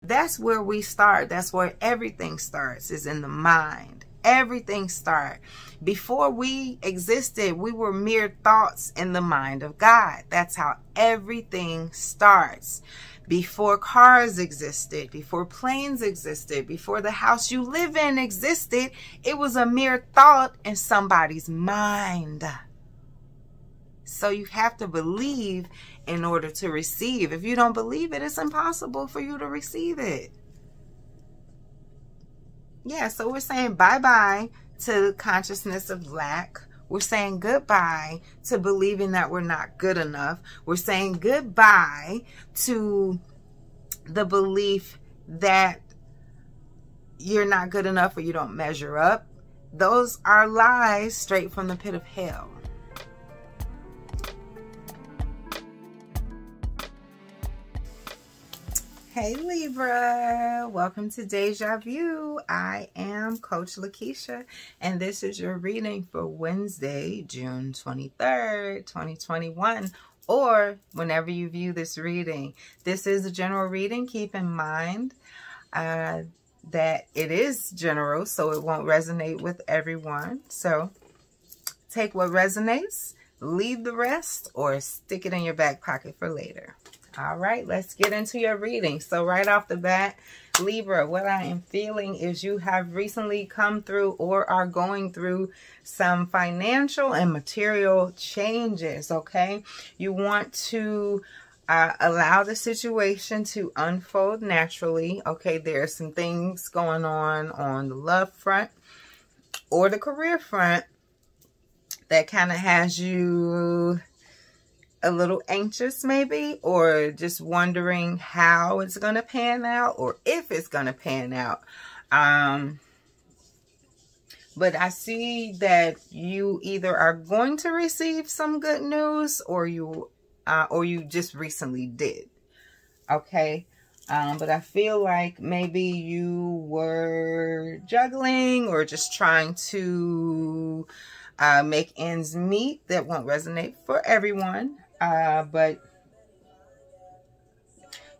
That's where we start. That's where everything starts, is in the mind. Everything starts. Before we existed, we were mere thoughts in the mind of God. That's how everything starts. Before cars existed, before planes existed, before the house you live in existed, it was a mere thought in somebody's mind. So you have to believe in order to receive. If you don't believe it, it's impossible for you to receive it. Yeah, so we're saying bye-bye to consciousness of lack. We're saying goodbye to believing that we're not good enough. We're saying goodbye to the belief that you're not good enough or you don't measure up. Those are lies straight from the pit of hell. Hey Libra, welcome to Deja Vu. I am Coach Lakeisha, and this is your reading for Wednesday, June 23rd, 2021, or whenever you view this reading. This is a general reading. Keep in mind that it is general, so it won't resonate with everyone. So take what resonates, leave the rest, or stick it in your back pocket for later. All right, let's get into your reading. So right off the bat, Libra, what I am feeling is you have recently come through or are going through some financial and material changes, okay? You want to allow the situation to unfold naturally, okay? There are some things going on the love front or the career front that kind of has you a little anxious maybe, or just wondering how it's going to pan out or if it's going to pan out. But I see that you either are going to receive some good news or you just recently did. Okay. But I feel like maybe you were juggling or just trying to make ends meet. That won't resonate for everyone. But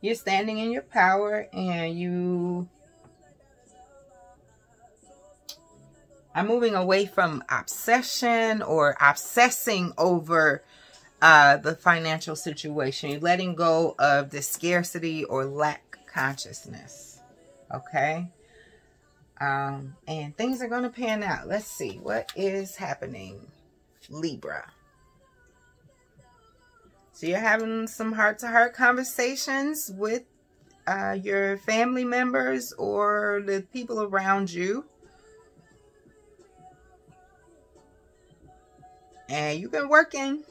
you're standing in your power and you are moving away from obsession or obsessing over the financial situation. You're letting go of the scarcity or lack consciousness. Okay? And things are going to pan out. Let's see. What is happening, Libra? So you're having some heart-to-heart conversations with your family members or the people around you. And you've been working.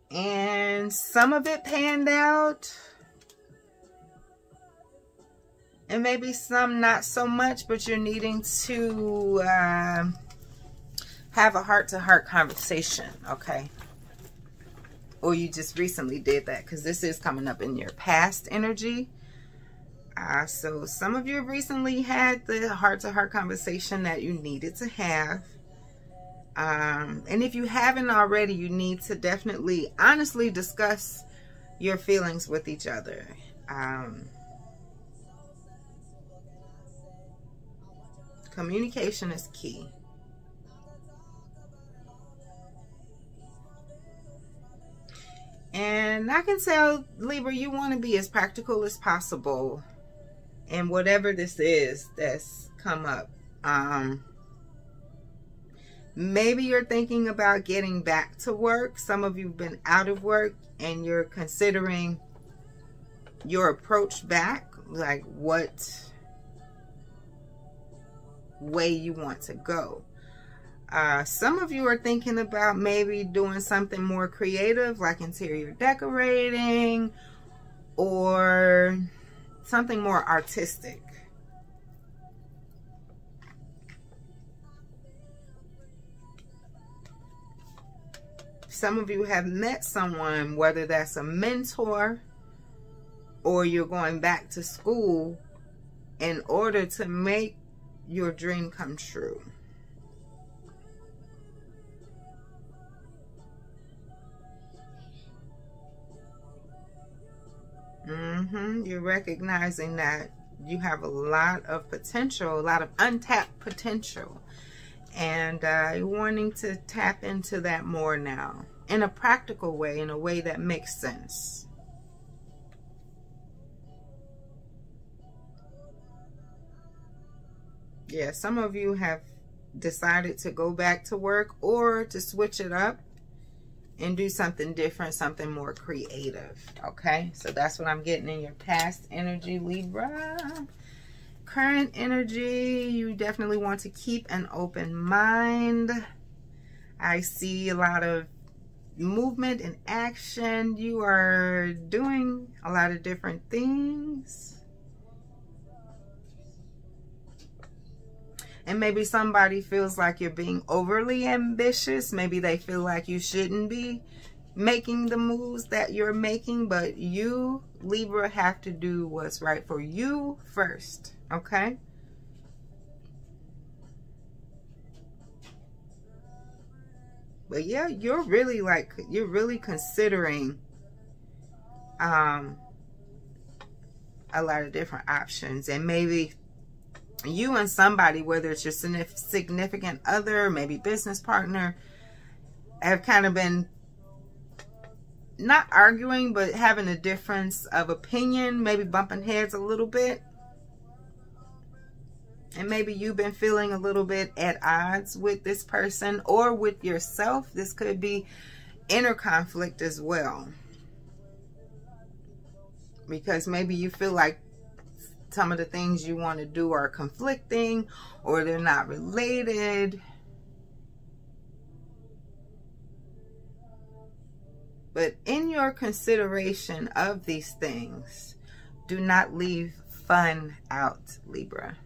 And some of it panned out. And maybe some not so much, but you're needing to have a heart-to-heart conversation, okay? Or you just recently did that, because this is coming up in your past energy. So some of you recently had the heart-to-heart conversation that you needed to have. And if you haven't already, you need to definitely honestly discuss your feelings with each other. Communication is key. And I can tell, Libra, you want to be as practical as possible in whatever this is that's come up. Maybe you're thinking about getting back to work. Some of you have been out of work and you're considering your approach back, like what way you want to go. Some of you are thinking about maybe doing something more creative, like interior decorating or something more artistic. Some of you have met someone, whether that's a mentor or you're going back to school in order to make your dream come true. You're recognizing that you have a lot of potential, a lot of untapped potential. And you're wanting to tap into that more now in a practical way, in a way that makes sense. Yeah, some of you have decided to go back to work or to switch it up and do something different, something more creative. Okay, so that's what I'm getting in your past energy, Libra. Current energy, you definitely want to keep an open mind. I see a lot of movement and action. You are doing a lot of different things. And maybe somebody feels like you're being overly ambitious. Maybe they feel like you shouldn't be making the moves that you're making. But you, Libra, have to do what's right for you first. Okay? But yeah, you're really considering a lot of different options. And maybe you and somebody, whether it's your significant other, maybe business partner, have kind of been not arguing, but having a difference of opinion, maybe bumping heads a little bit. And maybe you've been feeling a little bit at odds with this person or with yourself. This could be inner conflict as well. Because maybe you feel like some of the things you want to do are conflicting or they're not related. But in your consideration of these things, do not leave fun out, Libra.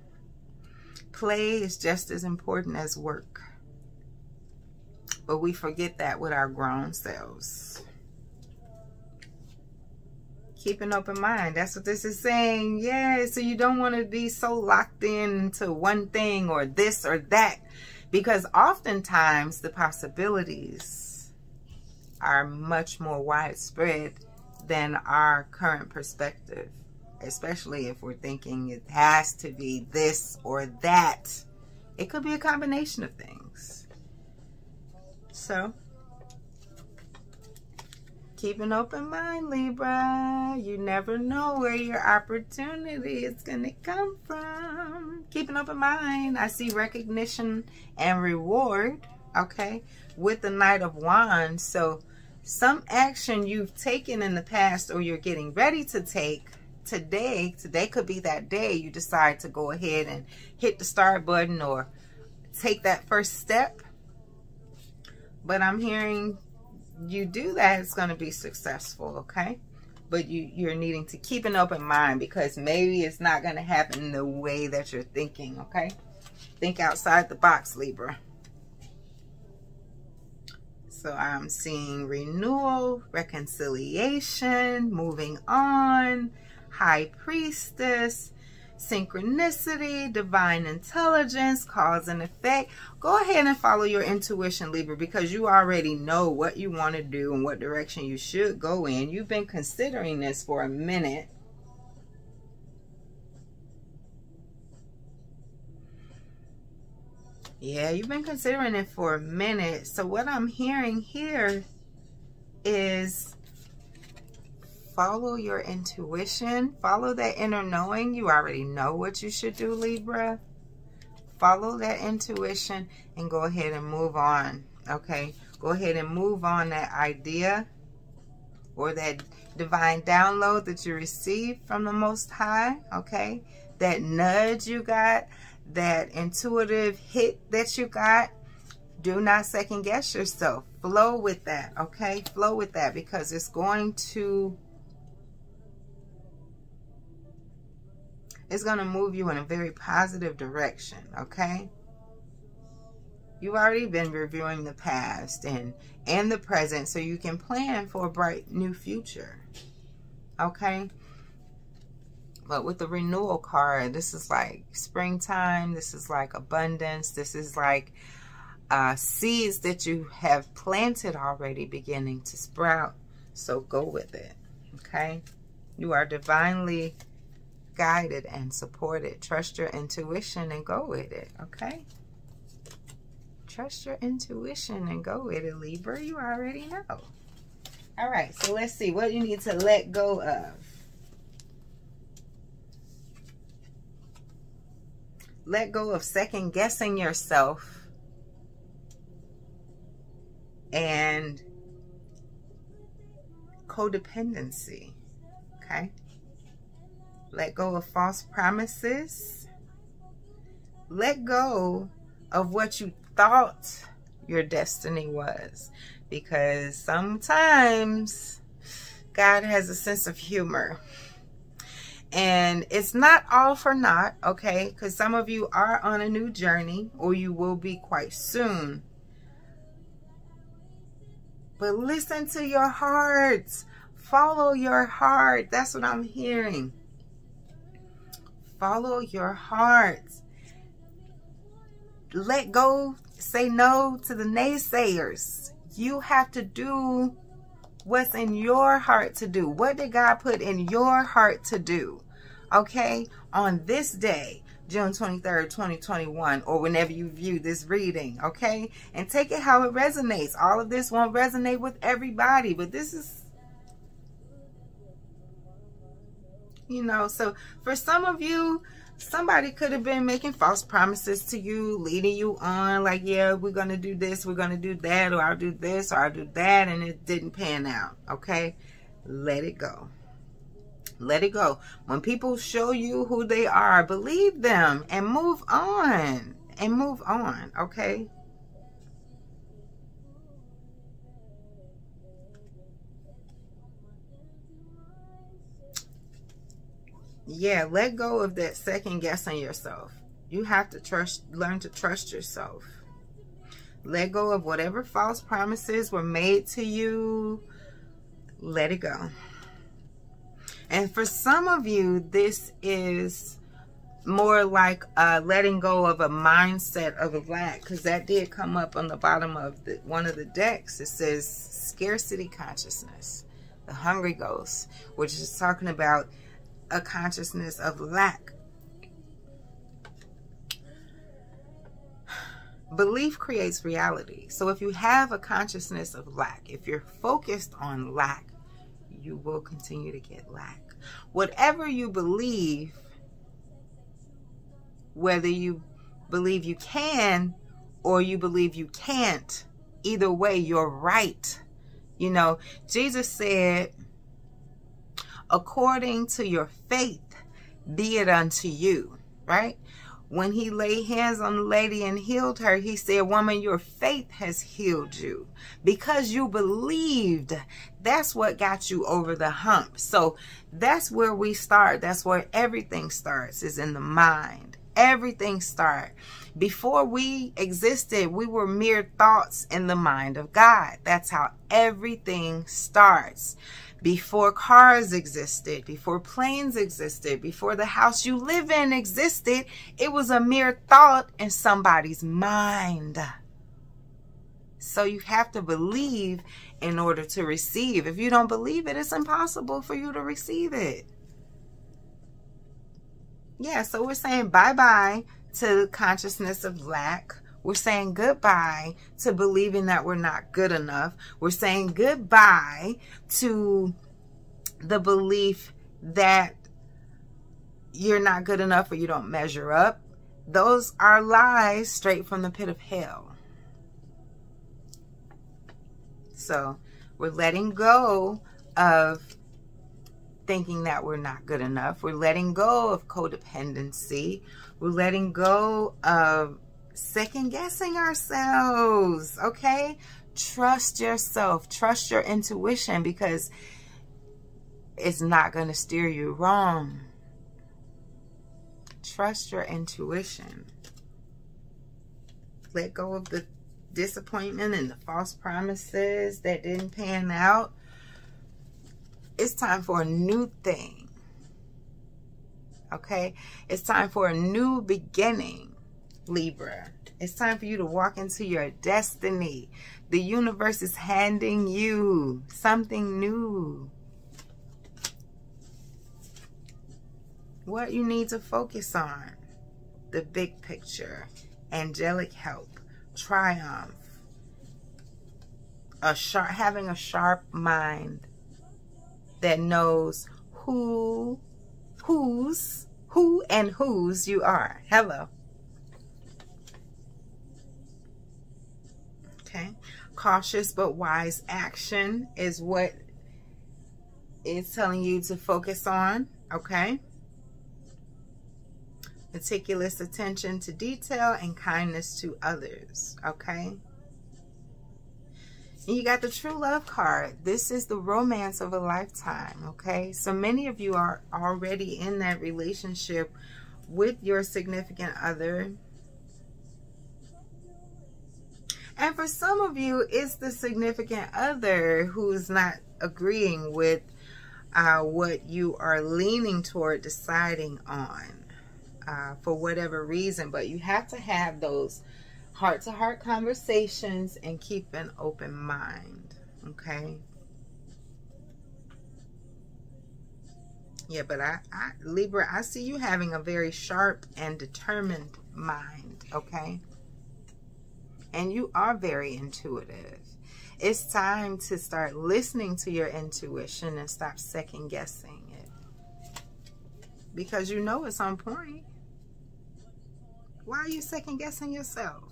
Play is just as important as work. But we forget that with our grown selves. Keep an open mind. That's what this is saying. Yeah, so you don't want to be so locked into one thing or this or that. Because oftentimes the possibilities are much more widespread than our current perspective. Especially if we're thinking it has to be this or that. It could be a combination of things. So keep an open mind, Libra. You never know where your opportunity is going to come from. Keep an open mind. I see recognition and reward, okay, with the Knight of Wands. So some action you've taken in the past or you're getting ready to take today could be that day you decide to go ahead and hit the start button or take that first step. But I'm hearing you do that, it's going to be successful, okay? But you're needing to keep an open mind because maybe it's not going to happen the way that you're thinking, okay? Think outside the box, Libra. So I'm seeing renewal, reconciliation, moving on, High Priestess, synchronicity, divine intelligence, cause and effect. Go ahead and follow your intuition, Libra, because you already know what you want to do and what direction you should go in. You've been considering this for a minute. Yeah, you've been considering it for a minute. So what I'm hearing here is follow your intuition. Follow that inner knowing. You already know what you should do, Libra. Follow that intuition and go ahead and move on, okay? Go ahead and move on that idea or that divine download that you received from the Most High, okay? That nudge you got, that intuitive hit that you got. Do not second guess yourself. Flow with that, okay? Flow with that because it's going to move you in a very positive direction, okay? You've already been reviewing the past and the present so you can plan for a bright new future, okay? But with the renewal card, this is like springtime. This is like abundance. This is like seeds that you have planted already beginning to sprout. So go with it, okay? You are divinely guided and supported. Trust your intuition and go with it, okay? Trust your intuition and go with it, Libra. You already know. All right, so let's see what you need to let go of. Let go of second guessing yourself and codependency, okay? Let go of false promises. Let go of what you thought your destiny was, because sometimes God has a sense of humor, and it's not all for naught, okay? Because some of you are on a new journey, or you will be quite soon. But listen to your hearts. Follow your heart. That's what I'm hearing. Follow your heart. Let go. Say no to the naysayers. You have to do what's in your heart to do. What did God put in your heart to do? Okay? On this day, June 23rd, 2021, or whenever you view this reading, okay? And take it how it resonates. All of this won't resonate with everybody, but this is, you know, so for some of you, somebody could have been making false promises to you, leading you on, like, yeah, we're going to do this, we're going to do that, or I'll do this, or I'll do that, and it didn't pan out, okay? Let it go. Let it go. When people show you who they are, believe them and move on. And move on, okay? Yeah, let go of that second guessing yourself. You have to learn to trust yourself. Let go of whatever false promises were made to you. Let it go. And for some of you, this is more like letting go of a mindset of a lack, because that did come up on the bottom of one of the decks. It says scarcity consciousness, the hungry ghost, which is talking about a consciousness of lack. Belief creates reality. So if you have a consciousness of lack, if you're focused on lack, you will continue to get lack. Whatever you believe, whether you believe you can or you believe you can't, either way, you're right. You know, Jesus said, according to your faith, be it unto you, right? When he laid hands on the lady and healed her, he said, woman, your faith has healed you. Because you believed, that's what got you over the hump. So that's where we start. That's where everything starts, is in the mind. Everything starts. Before we existed, we were mere thoughts in the mind of God. That's how everything starts. Before cars existed, before planes existed, before the house you live in existed, it was a mere thought in somebody's mind. So you have to believe in order to receive. If you don't believe it, it's impossible for you to receive it. Yeah, so we're saying bye-bye to the consciousness of lack. We're saying goodbye to believing that we're not good enough. We're saying goodbye to the belief that you're not good enough or you don't measure up. Those are lies straight from the pit of hell. So we're letting go of thinking that we're not good enough. We're letting go of codependency. We're letting go of second guessing ourselves, okay? Trust yourself. Trust your intuition, because it's not going to steer you wrong. Trust your intuition. Let go of the disappointment and the false promises that didn't pan out. It's time for a new thing. Okay? It's time for a new beginning, Libra. It's time for you to walk into your destiny. The universe is handing you something new. what you need to focus on. The big picture, angelic help, triumph, having a sharp mind that knows who and whose you are. Hello. Okay. Cautious but wise action is what it's telling you to focus on. Okay. Meticulous attention to detail and kindness to others. Okay. And you got the true love card. This is the romance of a lifetime. Okay. So many of you are already in that relationship with your significant other. And for some of you, it's the significant other who's not agreeing with what you are leaning toward deciding on. For whatever reason, but you have to have those heart-to-heart conversations and keep an open mind. Okay. Yeah, but Libra, I see you having a very sharp and determined mind. Okay. And you are very intuitive. It's time to start listening to your intuition and stop second guessing it, because you know it's on point. Why are you second guessing yourself?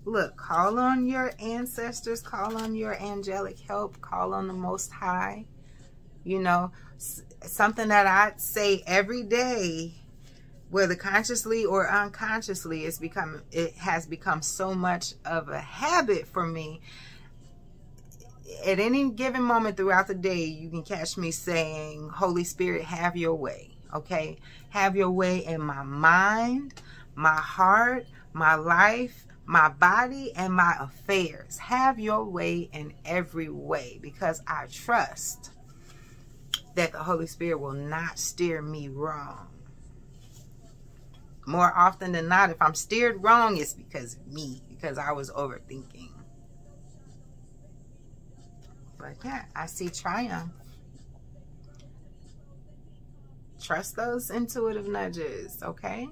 Look, call on your ancestors, call on your angelic help, call on the Most High. You know, something that I say every day, whether consciously or unconsciously, it has become so much of a habit for me. At any given moment throughout the day, you can catch me saying, Holy Spirit, have your way. Okay, have your way in my mind, my heart, my life, my body, and my affairs. Have your way in every way, because I trust that the Holy Spirit will not steer me wrong. More often than not, if I'm steered wrong, it's because of me, because I was overthinking. But yeah, I see triumph. Trust those intuitive nudges, okay?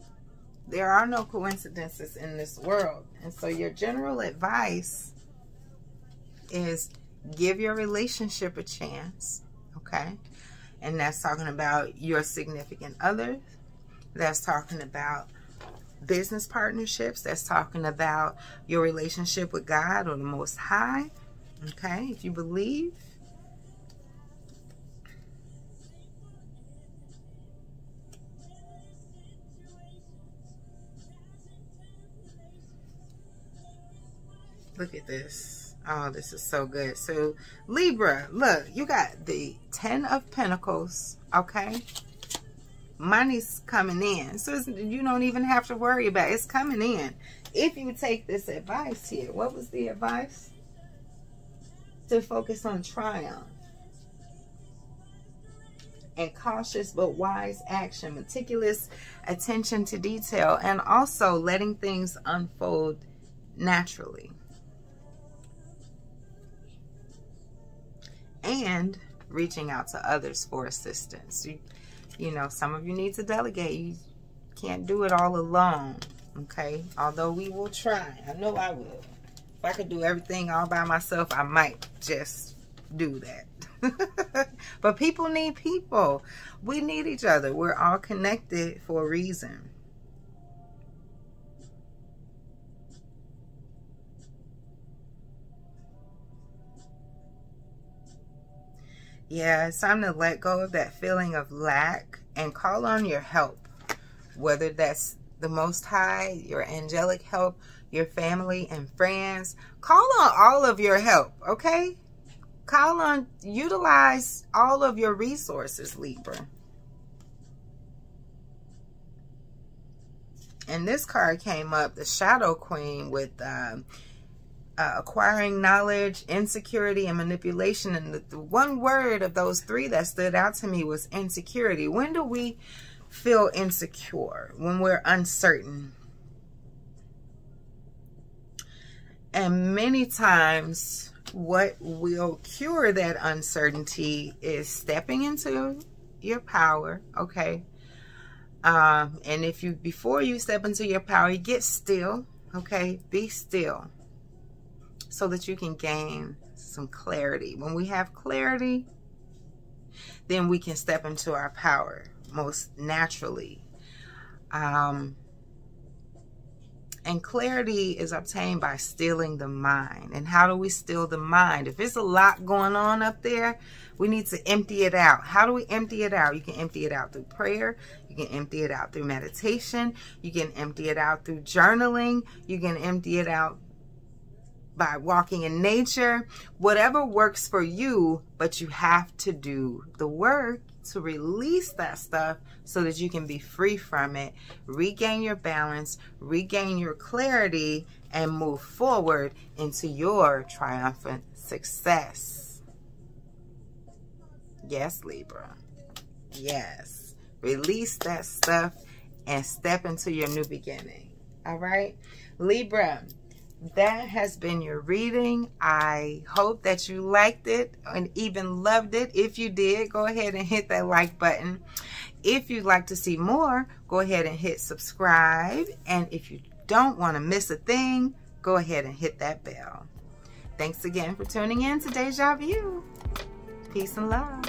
There are no coincidences in this world. And so your general advice is give your relationship a chance, okay? And that's talking about your significant other. That's talking about business partnerships. That's talking about your relationship with God or the Most High, okay? If you believe. Look at this. Oh, this is so good. So, Libra, look, you got the 10 of Pentacles, okay? Money's coming in. So, you don't even have to worry about it. It's coming in. If you take this advice here, what was the advice? To focus on triumph. And cautious but wise action. Meticulous attention to detail. And also letting things unfold naturally. And reaching out to others for assistance. You know, some of you need to delegate. You can't do it all alone, okay? Although we will try. I know I will. If I could do everything all by myself, I might just do that. But people need people. We need each other. We're all connected for a reason. Yeah, it's time to let go of that feeling of lack and call on your help. Whether that's the Most High, your angelic help, your family and friends. Call on all of your help, okay? Utilize all of your resources, Libra. And this card came up, the Shadow Queen, with acquiring knowledge, insecurity, and manipulation. And the one word of those three that stood out to me was insecurity. When do we feel insecure? When we're uncertain. And many times what will cure that uncertainty is stepping into your power, okay? And if you, before you step into your power, you get still, okay? Be still so that you can gain some clarity. When we have clarity, then we can step into our power most naturally. And clarity is obtained by stilling the mind. And how do we still the mind? If there's a lot going on up there, we need to empty it out. How do we empty it out? You can empty it out through prayer. You can empty it out through meditation. You can empty it out through journaling. You can empty it out by walking in nature. Whatever works for you, but you have to do the work to release that stuff so that you can be free from it, regain your balance, regain your clarity, and move forward into your triumphant success. Yes, Libra. Yes. Release that stuff and step into your new beginning. All right? Libra, that has been your reading. I hope that you liked it and even loved it. If you did, go ahead and hit that like button. If you'd like to see more, go ahead and hit subscribe. And if you don't want to miss a thing, go ahead and hit that bell. Thanks again for tuning in to Deja Vu. Peace and love.